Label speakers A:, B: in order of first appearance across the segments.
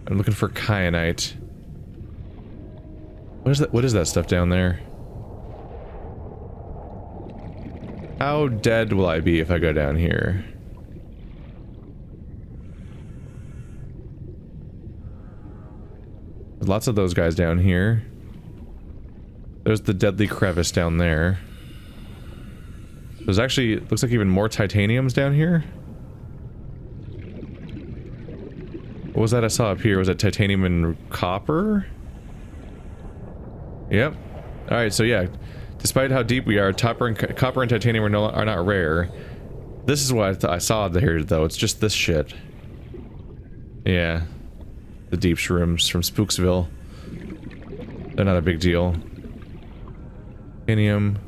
A: I'm looking for kyanite. What is that? What is that stuff down there? How dead will I be if I go down here? There's lots of those guys down here. There's the deadly crevice down there. There's actually, looks like even more titaniums down here. What was that I saw up here? Was it titanium and copper? Yep. Alright, so yeah. Despite how deep we are, copper and titanium are not rare. This is what I saw here, though. It's just this shit. Yeah. The deep shrooms from Spooksville. They're not a big deal. Titanium.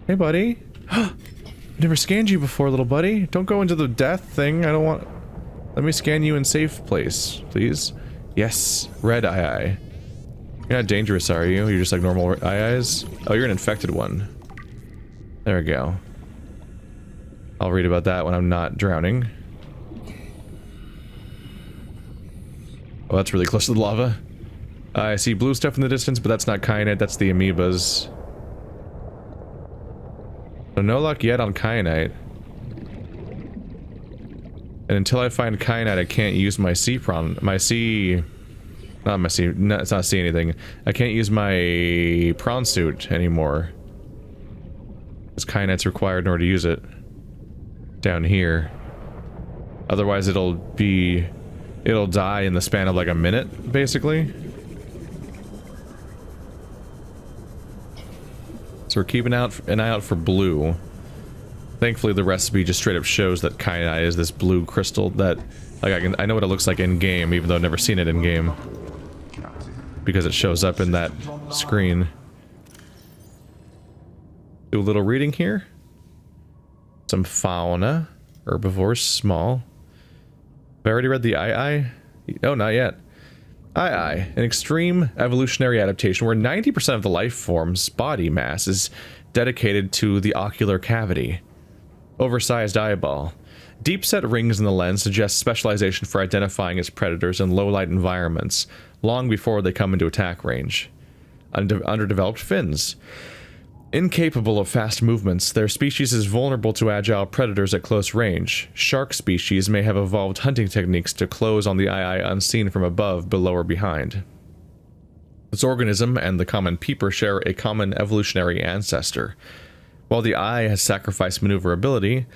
A: Hey, buddy. Never scanned you before, little buddy. Don't go into the death thing. I don't want... Let me scan you in safe place, please. Yes. Red eye. You're not dangerous, are you? You're just like normal eyes? Oh, you're an infected one. There we go. I'll read about that when I'm not drowning. Oh, that's really close to the lava. I see blue stuff in the distance, but that's not kyanite, that's the amoebas. So no luck yet on kyanite. And until I find kyanite, I can't use my sea prawn... Not my sea... No, it's not sea anything. I can't use my prawn suit anymore. Because kyanite's required in order to use it. Down here. Otherwise it'll be... It'll die in the span of like a minute, basically. So we're keeping an eye out for blue. Thankfully the recipe just straight up shows that kyanite is this blue crystal that... Like I know what it looks like in game, even though I've never seen it in game. Because it shows up in that screen. Do a little reading here. Some fauna. Herbivores, small. Have I already read the eye? Oh, not yet. Eye, an extreme evolutionary adaptation where 90% of the life form's body mass is dedicated to the ocular cavity. Oversized eyeball. Deep-set rings in the lens suggest specialization for identifying its predators in low-light environments, long before they come into attack range. Underdeveloped fins. Incapable of fast movements, their species is vulnerable to agile predators at close range. Shark species may have evolved hunting techniques to close on the eye unseen from above, below, or behind. This organism and the common peeper share a common evolutionary ancestor. While the eye has sacrificed maneuverability,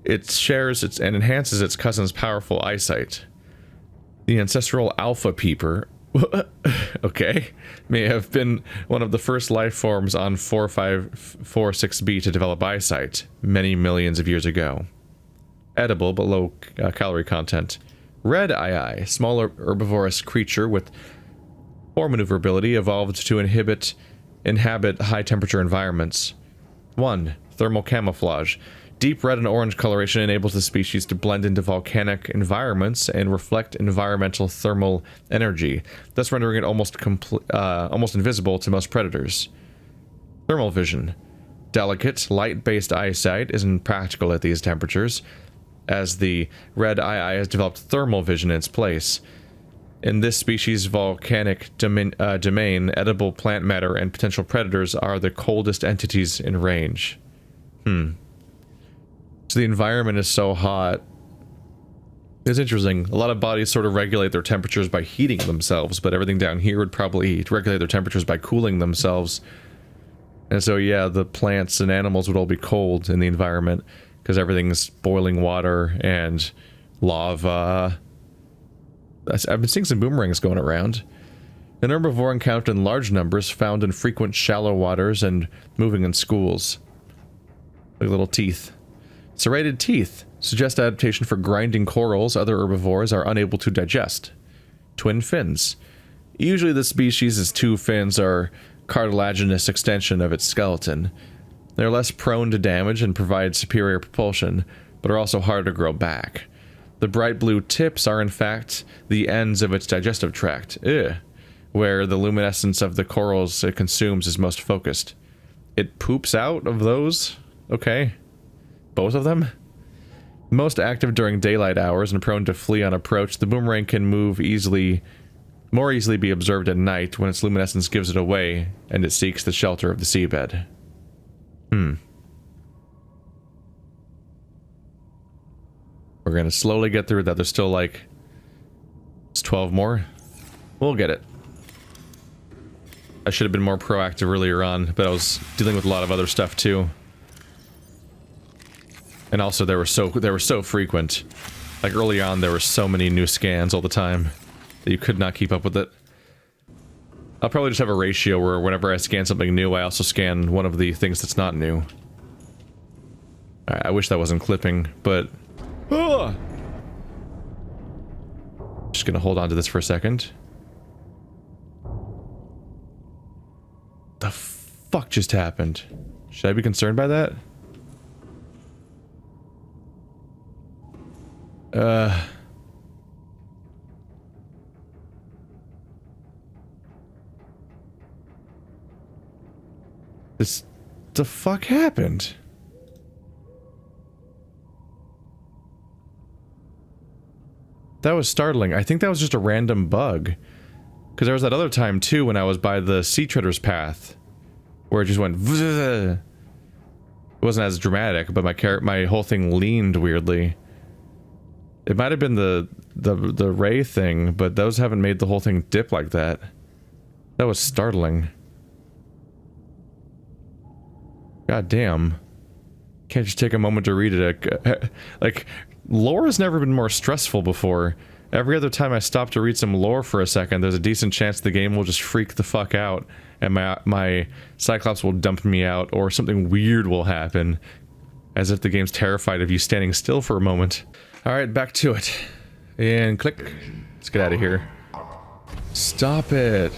A: it shares and enhances its cousin's powerful eyesight. The ancestral alpha peeper, okay, may have been one of the first life forms on 4546b to develop eyesight, many millions of years ago. Edible but low calorie content. Red eye, smaller herbivorous creature with poor maneuverability, evolved to inhabit high temperature environments. 1. Thermal camouflage. Deep red and orange coloration enables the species to blend into volcanic environments and reflect environmental thermal energy, thus rendering it almost invisible to most predators. Thermal vision. Delicate, light-based eyesight is impractical at these temperatures, as the red eye has developed thermal vision in its place. In this species' volcanic domain, edible plant matter and potential predators are the coldest entities in range. So the environment is so hot. It's interesting. A lot of bodies sort of regulate their temperatures by heating themselves, but everything down here would probably regulate their temperatures by cooling themselves. And so, yeah, the plants and animals would all be cold in the environment, because everything's boiling water and lava. I've been seeing some boomerangs going around. An herbivore encountered in large numbers, found in frequent shallow waters and moving in schools. Like little teeth. Serrated teeth suggest adaptation for grinding corals other herbivores are unable to digest. Twin fins. Usually the species' two fins are cartilaginous extension of its skeleton. They're less prone to damage and provide superior propulsion, but are also harder to grow back. The bright blue tips are in fact the ends of its digestive tract, where the luminescence of the corals it consumes is most focused. It poops out of those? Okay. Both of them? Most active during daylight hours and prone to flee on approach, the boomerang can more easily be observed at night when its luminescence gives it away and it seeks the shelter of the seabed. We're gonna slowly get through that. There's still like... It's 12 more. We'll get it. I should have been more proactive earlier on, but I was dealing with a lot of other stuff too. And also they were so frequent. Like early on there were so many new scans all the time that you could not keep up with it. I'll probably just have a ratio where whenever I scan something new, I also scan one of the things that's not new. I wish that wasn't clipping, but... Just gonna hold on to this for a second. The fuck just happened? Should I be concerned by that? The fuck happened? That was startling. I think that was just a random bug. Because there was that other time too when I was by the sea treacherous path. Where it just went... It wasn't as dramatic, but my whole thing leaned weirdly. It might have been the ray thing, but those haven't made the whole thing dip like that. That was startling. God damn. Can't just take a moment to read it. Like, lore has never been more stressful before. Every other time I stop to read some lore for a second, there's a decent chance the game will just freak the fuck out, and my Cyclops will dump me out, or something weird will happen. As if the game's terrified of you standing still for a moment. Alright, back to it. And click. Let's get out of here. Stop it.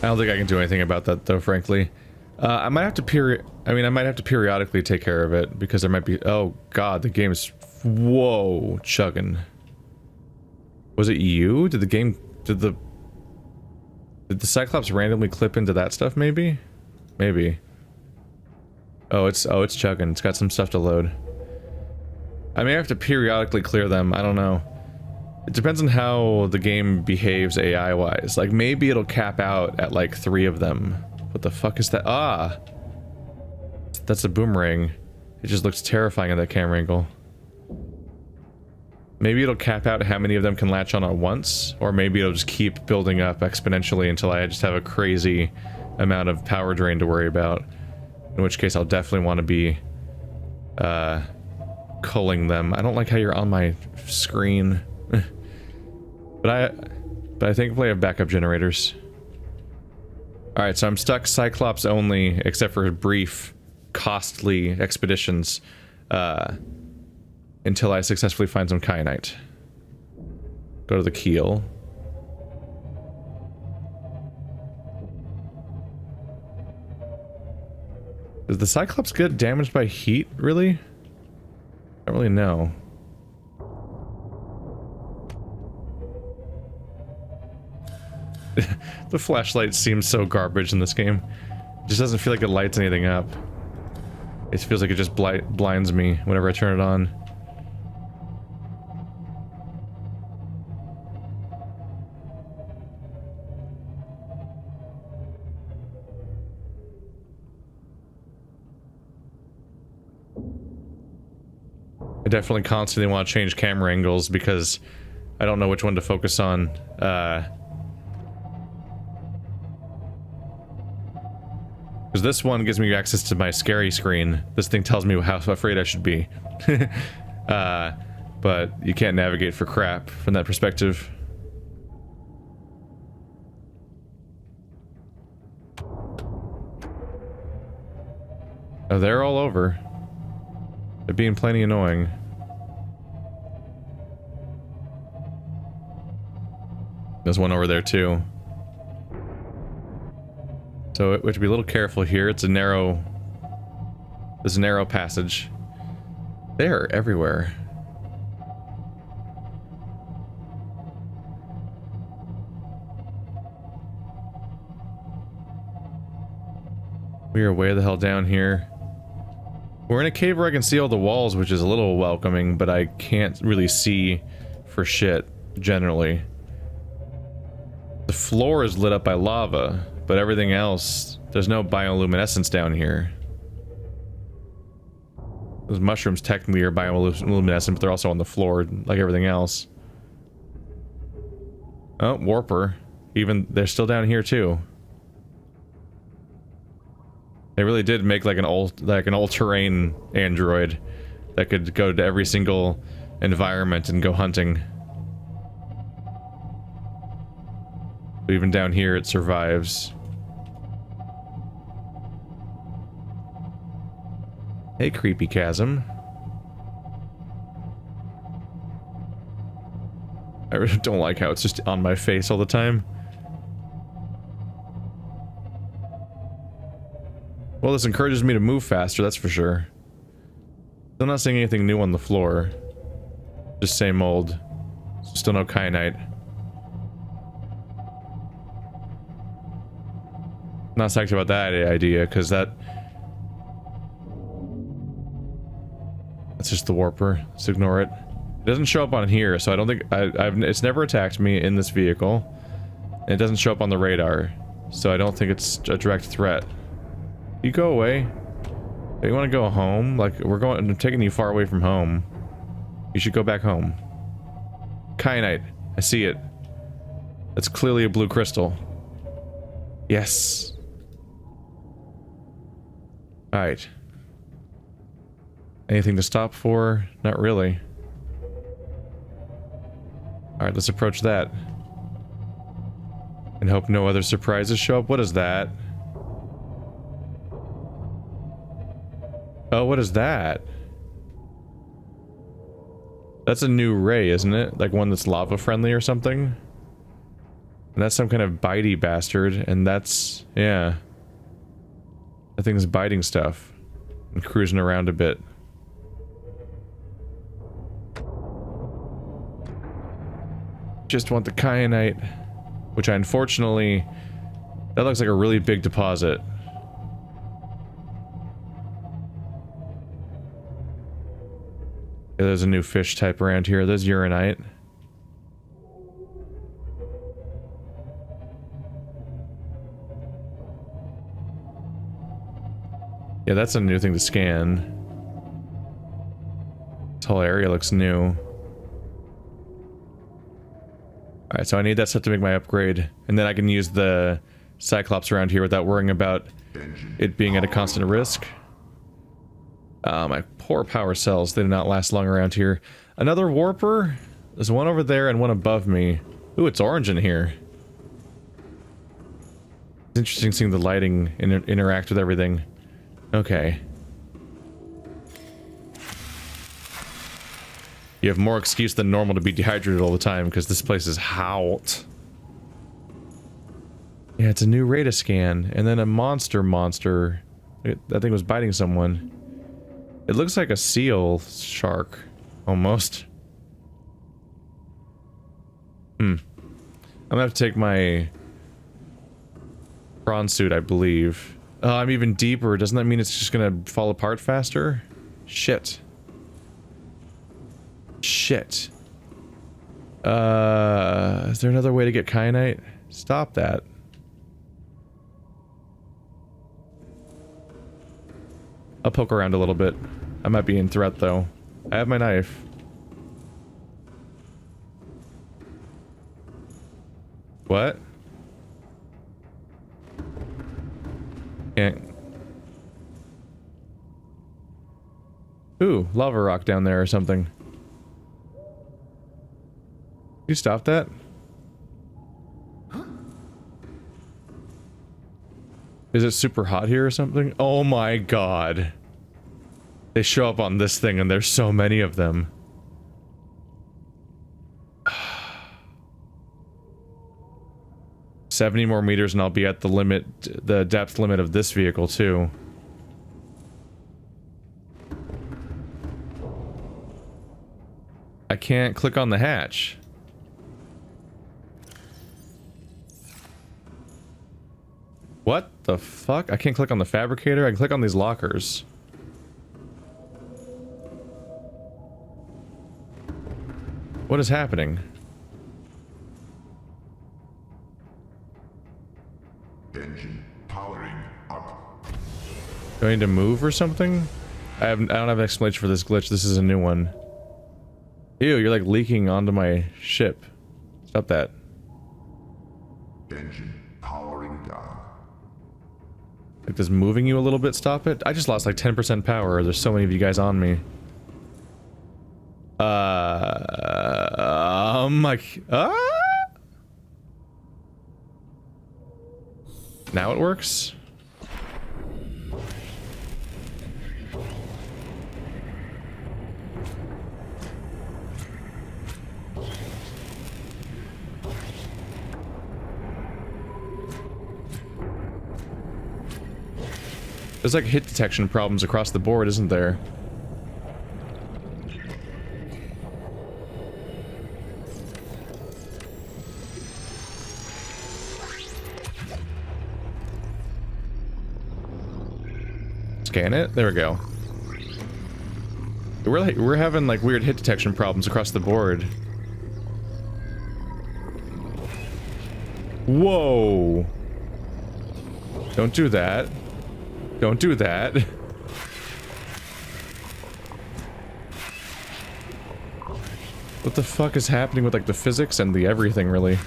A: I don't think I can do anything about that, though, frankly. I might have to periodically take care of it, because there might be... Oh, God, the game is... Whoa, chugging. Was it you? Did the Cyclops randomly clip into that stuff, maybe? Maybe. Oh, it's chugging. It's got some stuff to load. I may have to periodically clear them. I don't know. It depends on how the game behaves AI-wise. Like, maybe it'll cap out at, like, 3 of them. What the fuck is that? Ah! That's a boomerang. It just looks terrifying at that camera angle. Maybe it'll cap out how many of them can latch on at once, or maybe it'll just keep building up exponentially until I just have a crazy amount of power drain to worry about. In which case I'll definitely want to be, culling them. I don't like how you're on my screen. But I thankfully have backup generators. Alright, so I'm stuck Cyclops only, except for brief, costly expeditions, until I successfully find some Kyanite. Go to the keel. Does the Cyclops get damaged by heat, really? I don't really know. The flashlight seems so garbage in this game. It just doesn't feel like it lights anything up. It feels like it just blinds me whenever I turn it on. I definitely constantly want to change camera angles because I don't know which one to focus on. Because this one gives me access to my scary screen. This thing tells me how afraid I should be. But you can't navigate for crap from that perspective. Oh, they're all over. They're being plenty annoying. There's one over there too. So we have to be a little careful here. It's a narrow... There's a narrow passage. They're everywhere. We are way the hell down here. We're in a cave where I can see all the walls, which is a little welcoming, but I can't really see for shit, generally. The floor is lit up by lava, but everything else, there's no bioluminescence down here. Those mushrooms technically are bioluminescent, but they're also on the floor, like everything else. Oh, warper. Even, they're still down here too. They really did make like an all-terrain android that could go to every single environment and go hunting. But even down here, it survives. Hey, creepy chasm. I really don't like how it's just on my face all the time. Well, this encourages me to move faster, that's for sure. I'm not seeing anything new on the floor. Just same old. Still no kyanite. Not psyched about that idea, because that's just the warper. Let's ignore it. It doesn't show up on here, so I don't think it's never attacked me in this vehicle. And it doesn't show up on the radar, so I don't think it's a direct threat. You go away. You want to go home? Like, I'm taking you far away from home. You should go back home. Kyanite. I see it. That's clearly a blue crystal. Yes. Alright. Anything to stop for? Not really. Alright, let's approach that. And hope no other surprises show up. What is that? Oh, what is that? That's a new ray, isn't it? Like one that's lava friendly or something? And that's some kind of bitey bastard, and that's... yeah. That thing's biting stuff. And cruising around a bit. Just want the kyanite. Which I unfortunately... that looks like a really big deposit. Yeah, there's a new fish type around here. There's uranite. Yeah, that's a new thing to scan. This whole area looks new. Alright, so I need that stuff to make my upgrade. And then I can use the Cyclops around here without worrying about it being at a constant risk. My poor power cells, they do not last long around here. Another warper? There's one over there and one above me. Ooh, it's orange in here. It's interesting seeing the lighting interact with everything. Okay. You have more excuse than normal to be dehydrated all the time, because this place is hot. Yeah, it's a new radar scan, and then a monster. That thing was biting someone. It looks like a seal shark, almost. I'm gonna have to take my prawn suit, I believe. Oh, I'm even deeper. Doesn't that mean it's just gonna fall apart faster? Shit. Shit. Is there another way to get kyanite? Stop that. I'll poke around a little bit. I might be in threat, though. I have my knife. What? Can't. Ooh, lava rock down there or something. You stop that? Is it super hot here or something? Oh my god. They show up on this thing and there's so many of them. 70 more meters and I'll be at the limit, the depth limit of this vehicle too. I can't click on the hatch. What the fuck? I can't click on the fabricator? I can click on these lockers. What is happening?
B: Engine powering up.
A: Do I need to move or something? I don't have an explanation for this glitch. This is a new one. Ew, you're like leaking onto my ship. Stop that.
B: Engine powering down.
A: Like this moving you a little bit, stop it? I just lost like 10% power. There's so many of you guys on me. Now it works? There's like hit detection problems across the board, isn't there? Scan it? There we go. We're having like weird hit detection problems across the board. Whoa! Don't do that. Don't do that. What the fuck is happening with like the physics and the everything, really?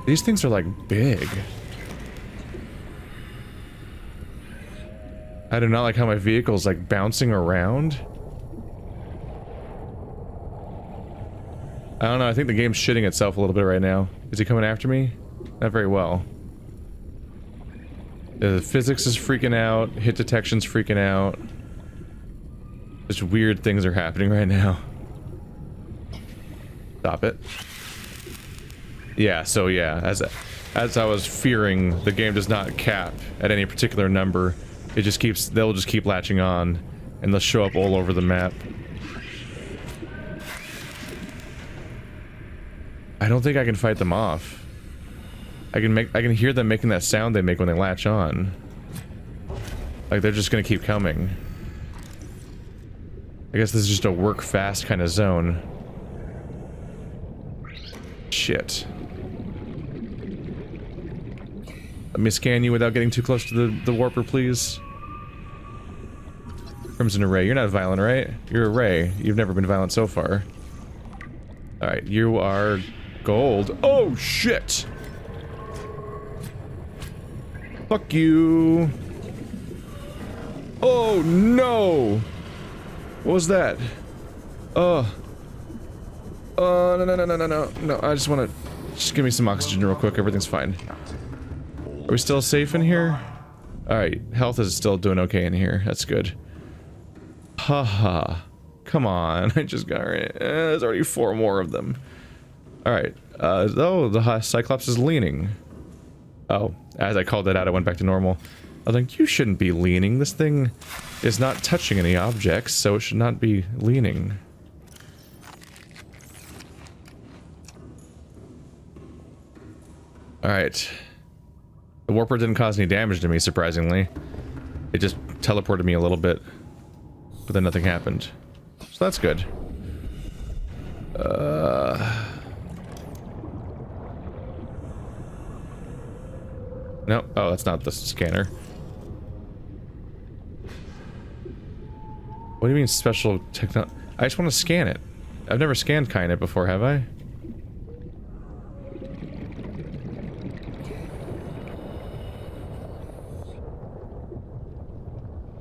A: These things are like big. I do not like how my vehicle's like bouncing around. I don't know, I think the game's shitting itself a little bit right now. Is he coming after me? Not very well. The physics is freaking out, hit detection's freaking out. Just weird things are happening right now. Stop it. Yeah, so yeah, as I was fearing, the game does not cap at any particular number. It just keeps, they'll just keep latching on, and they'll show up all over the map. I don't think I can fight them off. I can hear them making that sound they make when they latch on. Like they're just gonna keep coming. I guess this is just a work fast kind of zone. Shit. Let me scan you without getting too close to the warper, please. Crimson Array, you're not violent, right? You're a Ray. You've never been violent so far. Alright, you are gold. Oh, shit! Fuck you. Oh, no! What was that? No, I just want to... Just give me some oxygen real quick, everything's fine. Are we still safe in here? Alright, health is still doing okay in here, that's good. Haha. Come on, I just got... there's already 4 more of them. Alright, oh, the Cyclops is leaning. Oh, as I called it out, I went back to normal. I was like, you shouldn't be leaning. This thing is not touching any objects, so it should not be leaning. Alright. The warper didn't cause any damage to me, surprisingly. It just teleported me a little bit. But then nothing happened. So that's good. No. Oh, that's not the scanner. What do you mean special technology? I just want to scan it. I've never scanned Kyanite before, have I?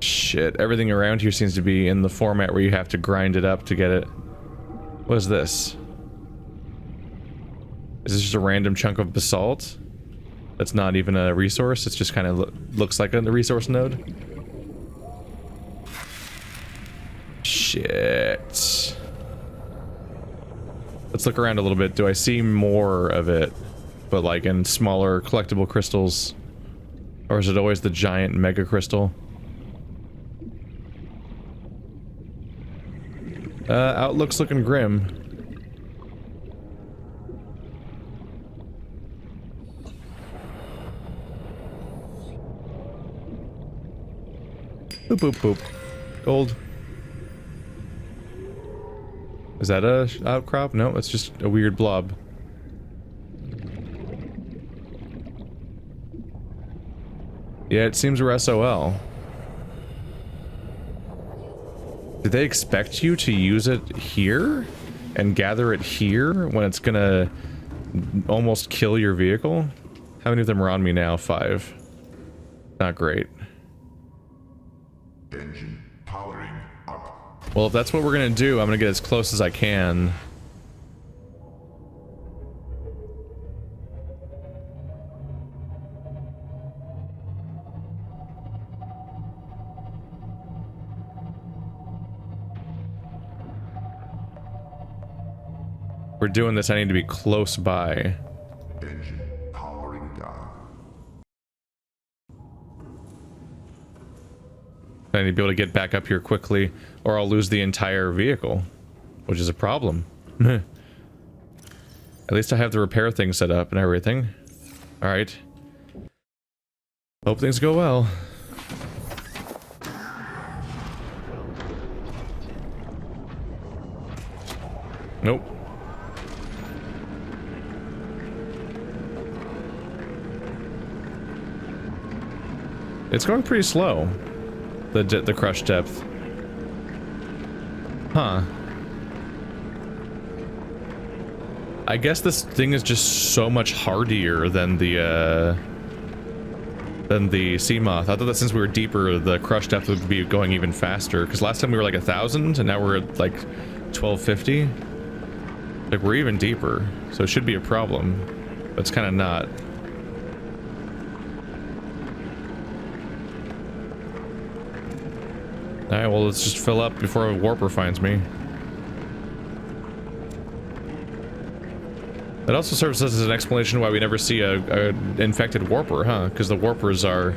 A: Shit, everything around here seems to be in the format where you have to grind it up to get it. What is this? Is this just a random chunk of basalt? That's not even a resource, it's just kind of looks like a resource node? Shit. Let's look around a little bit. Do I see more of it? But like in smaller collectible crystals? Or is it always the giant mega crystal? Outlook's looking grim. Boop, boop, boop. Gold. Is that a outcrop? No, it's just a weird blob. Yeah, it seems we're SOL. Did they expect you to use it here? And gather it here when it's gonna almost kill your vehicle? How many of them are on me now? 5. Not great.
B: Engine powering up.
A: Well, if that's what we're gonna do, I'm gonna get as close as I can. If we're doing this, I need to be close by.
B: Engine powering down.
A: I need to be able to get back up here quickly, or I'll lose the entire vehicle, which is a problem. At least I have the repair thing set up and everything. Alright. Hope things go well. Nope. It's going pretty slow. The crush depth. Huh. I guess this thing is just so much hardier than the sea moth. I thought that since we were deeper, the crush depth would be going even faster. Because last time we were like 1,000, and now we're at like 1,250. Like we're even deeper, so it should be a problem. But it's kind of not. Alright, well, let's just fill up before a warper finds me. That also serves as an explanation why we never see a infected warper, huh? Because the warpers are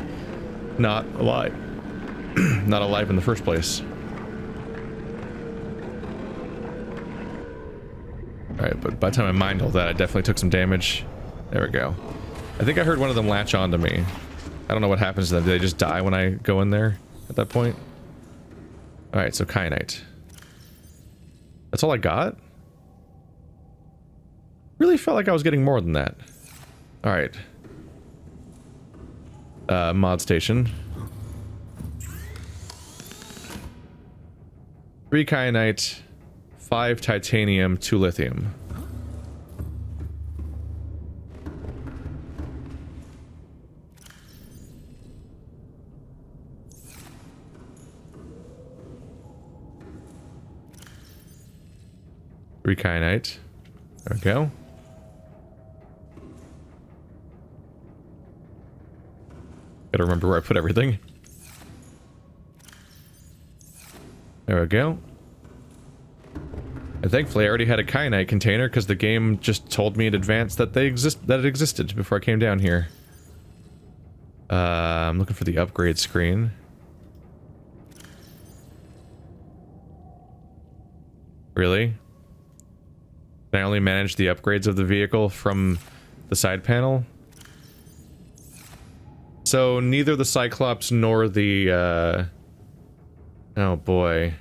A: not alive. Not alive in the first place. Alright, but by the time I mined all that, I definitely took some damage. There we go. I think I heard one of them latch onto me. I don't know what happens to them. Do they just die when I go in there at that point? Alright, so Kyanite. That's all I got? Really felt like I was getting more than that. Alright. Mod station. 3 Kyanite, 5 titanium, 2 lithium. Kyanite. There we go. Gotta remember where I put everything. There we go. And thankfully I already had a Kyanite container because the game just told me in advance that it existed before I came down here. I'm looking for the upgrade screen. Really? Can I only manage the upgrades of the vehicle from the side panel? So neither the Cyclops nor the oh boy.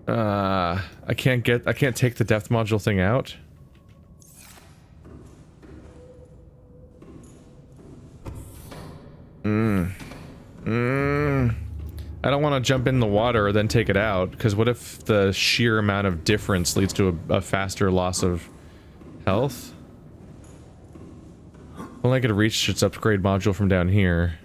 A: I can't take the depth module thing out. I don't want to jump in the water then take it out, because what if the sheer amount of difference leads to a faster loss of health? Only I could reach its upgrade module from down here.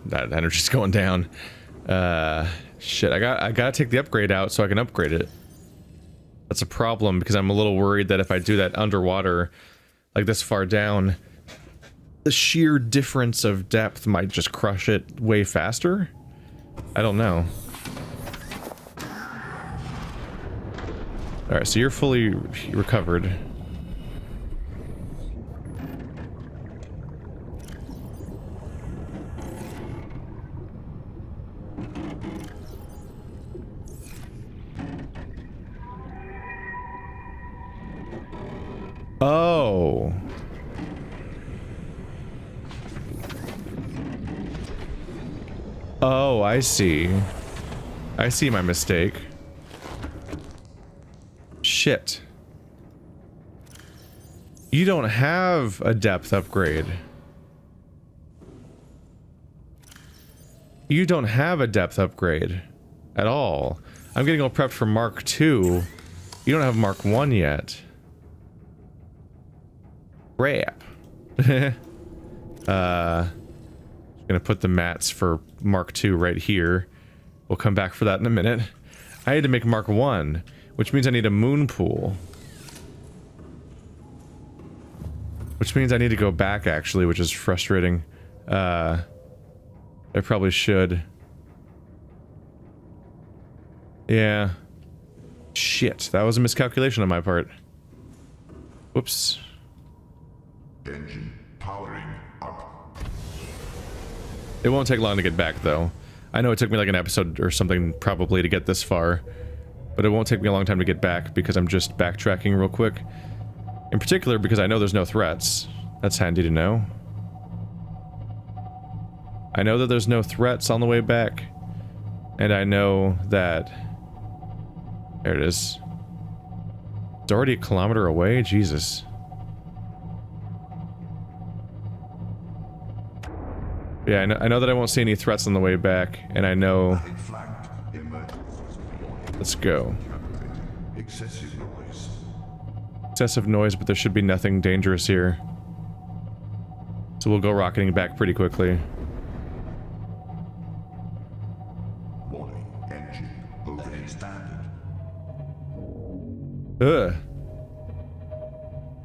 A: That energy's going down. Shit, I gotta take the upgrade out so I can upgrade it. That's a problem because I'm a little worried that if I do that underwater, like this far down, the sheer difference of depth might just crush it way faster. I don't know. Alright, so you're fully recovered. Oh. Oh, I see. I see my mistake. Shit. You don't have a depth upgrade. You don't have a depth upgrade at all. I'm getting all prepped for Mark II. You don't have Mark I yet. Crap. Gonna put the mats for Mark II right here. We'll come back for that in a minute. I had to make Mark I, which means I need a moon pool. Which means I need to go back, actually, which is frustrating. I probably should. Yeah. Shit, that was a miscalculation on my part. Whoops.
B: Engine powering up.
A: It won't take long to get back, though. I know it took me like an episode or something probably to get this far, but it won't take me a long time to get back because I'm just backtracking real quick. In particular because I know there's no threats. That's handy to know. I know that there's no threats on the way back, and I know that... There it is. It's already a kilometer away? Jesus. Yeah, I know that I won't see any threats on the way back, and I know... Let's go.
B: Excessive noise.
A: Excessive noise, but there should be nothing dangerous here. So we'll go rocketing back pretty quickly.
B: Warning, engine overhead standard.
A: Ugh.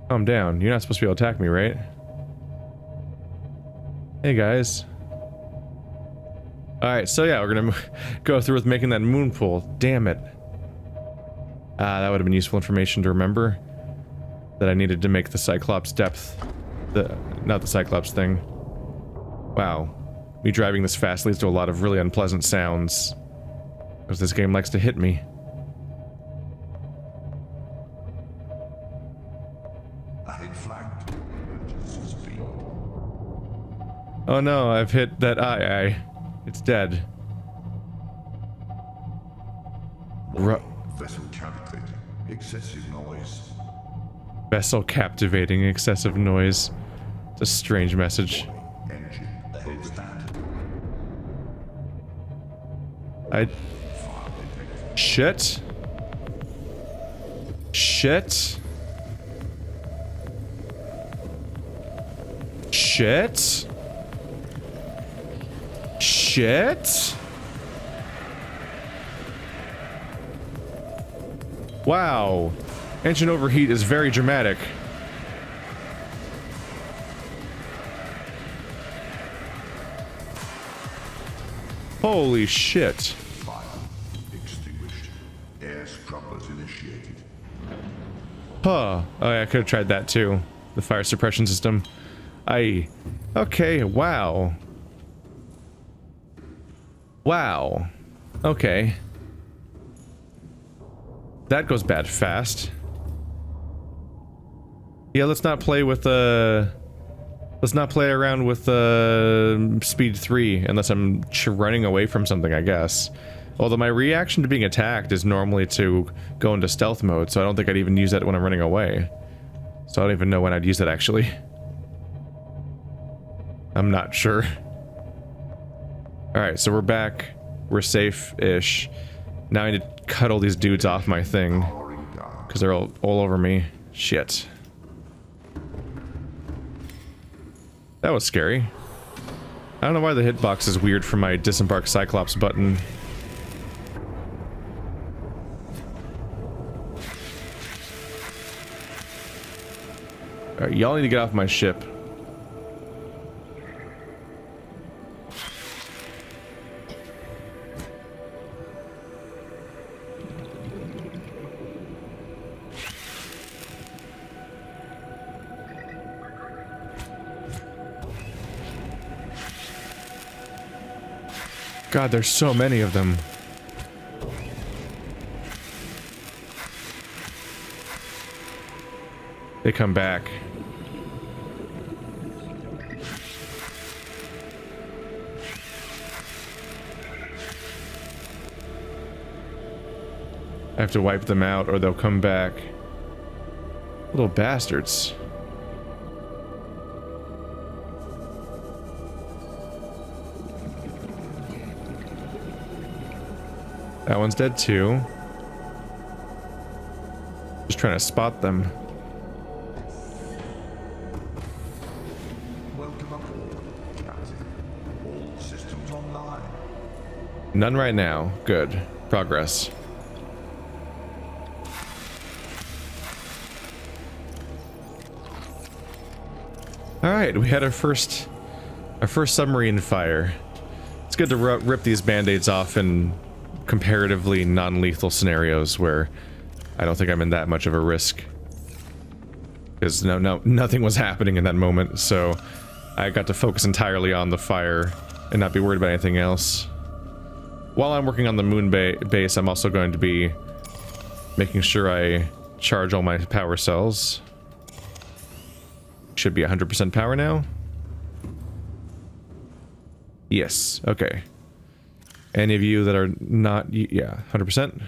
A: Calm down. You're not supposed to be able to attack me, right? Hey, guys. Alright, so yeah, we're gonna go through with making that moon pool. Damn it. That would have been useful information to remember. That I needed to make the Cyclops depth. Not the Cyclops thing. Wow. Me driving this fast leads to a lot of really unpleasant sounds. Because this game likes to hit me.
B: Ahead flagged. Emergency speed.
A: Oh no, I've hit that eye. It's dead.
B: Vessel captivating. Excessive noise.
A: Vessel captivating, excessive noise. It's a strange message.
B: Engine overhead standard.
A: Shit. Shit. Shit. Shit. Wow. Engine overheat is very dramatic. Holy shit.
B: Fire extinguished. Air scrubbers initiated.
A: Huh. Oh yeah, I could have tried that too. The fire suppression system. Okay, wow. Wow. Okay. That goes bad fast. Yeah, let's not play with let's not play around with speed 3 unless I'm running away from something, I guess. Although my reaction to being attacked is normally to go into stealth mode, so I don't think I'd even use that when I'm running away. So I don't even know when I'd use it, actually. I'm not sure. Alright, so we're back. We're safe-ish. Now I need to cut all these dudes off my thing. Because they're all over me. Shit. That was scary. I don't know why the hitbox is weird for my disembark Cyclops button. Alright, y'all need to get off my ship. God, there's so many of them. they come back. I have to wipe them out or they'll come back. Little bastards. That one's dead too. Just trying to spot them.
B: Welcome aboard, Captain. All systems online.
A: None right now. Good. Progress. Alright, we had our first submarine fire. It's good to rip these band-aids off in comparatively non-lethal scenarios where I don't think I'm in that much of a risk. Because nothing was happening in that moment, so I got to focus entirely on the fire and not be worried about anything else. While I'm working on the moon base, I'm also going to be making sure I charge all my power cells. Should be 100% power now. Yes, okay. Any of you that are not, yeah, 100%.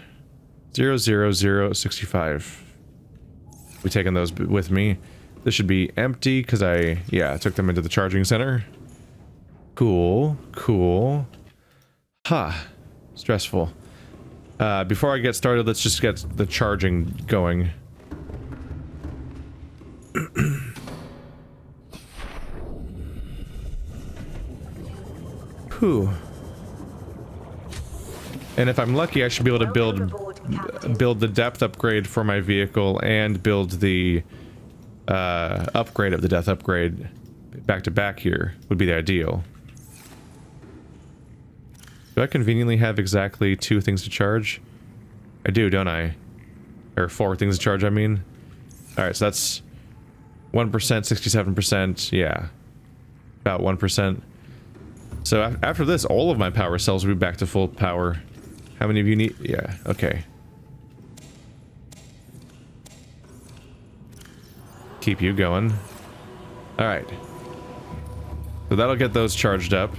A: 0, 0, 0, 65. We taking those with me. This should be empty because I took them into the charging center. Cool, cool. Ha, stressful. Before I get started, let's just get the charging going. Whew. And if I'm lucky, I should be able to build the depth upgrade for my vehicle and build the upgrade of the depth upgrade back to back here would be the ideal. Do I conveniently have exactly 2 things to charge? I do, don't I? Or 4 things to charge, I mean. Alright, so that's 1%, 67%, yeah. About 1%. So after this, all of my power cells will be back to full power. How many of you need? Yeah, okay. Keep you going. Alright. So that'll get those charged up.